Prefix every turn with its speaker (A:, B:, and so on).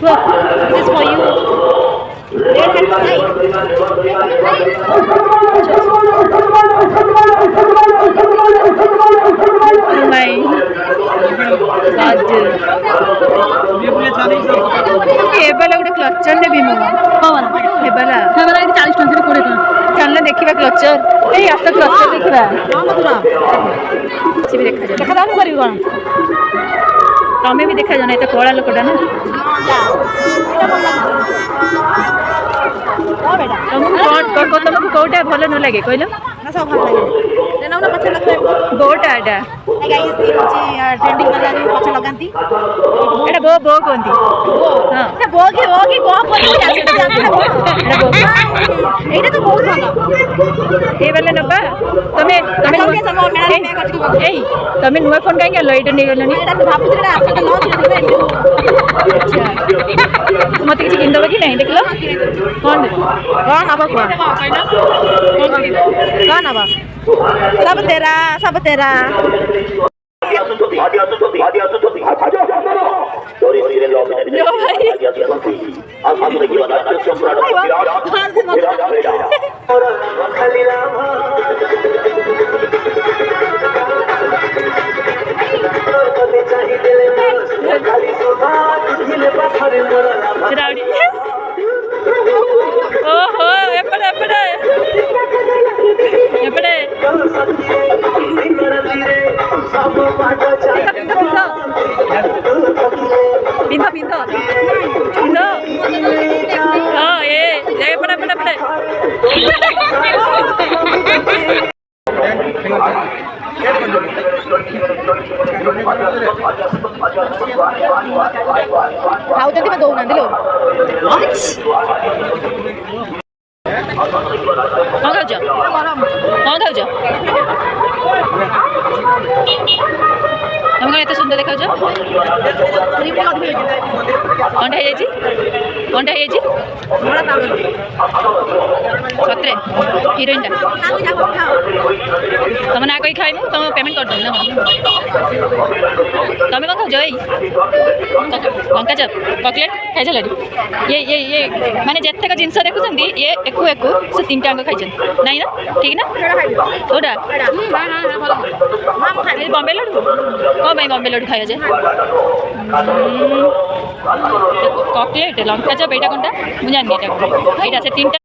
A: Look, this is for you. Red hat guy. Oh my God. ये बाला उड़े clutcher ने भी मो हाँ ये बाला 40 टन से कोड़े टन चलना देखिबा क्लचर ए आसा क्लचर देखिबा हां मधुरा से भी देखा जाए देखा दाम करियो कोन तमे भी देखा जाना ए तो कोळा लोकडा ना हां बेटा तुमको कोटा भलो न लागे कहलो ना सब भलो लागे देना ना पछ लगबे बोटा एटा ए गाइस ये होची ट्रेंडिंग वाला जो पछ लगांती एटा बो बो कोंती बो हां ए बो की को कोन जाचे एटा बो एटा तो बहुत भागा ए वाला नबा तमे तमे सब मेरा में कटकी ए तमे नुवा फोन काई गेलो एटा नै गेलो नि एटा तो भाबु एटा आपका न दिले अच्छा मते किछि किंदबा कि नहीं देखलो कौन आबा को कौन आबा सब तेरा ओहो एपड़े पिंधो हाँ ये पड़े खाऊଛନ୍ତି ବା ଦଉନାହାନ୍ତି ଲୋ କଣ ଖାଉଛ ତମେ କଣ ଏତେ ସୁନ୍ଦର ଦେଖାଉଛ କଣଟା ହେଇଯାଇଛି ସତରେ ହିରୋଇନଟା ତମ ନା କହି ଖାଇବୁ ତମ ପେମେଣ୍ଟ କରିଦେବୁ ନା ତମେ କଣ ଖାଉଛ ଏଇ ଲଙ୍କା ଚପ୍ ଚକଲେଟ୍ ଖାଇସାରିଲାଣି ये माने जेतेक जिनस देखुଛନ୍ତି ये एकु से 3टा अंग खाइछन नाही ना ठीक ना ओडा बॉम्बे लड्डू को भाई बॉम्बे लड्डू खाया जाए चॉकलेट लंका चप एटा कोनटा मु जानि एटा से 3टा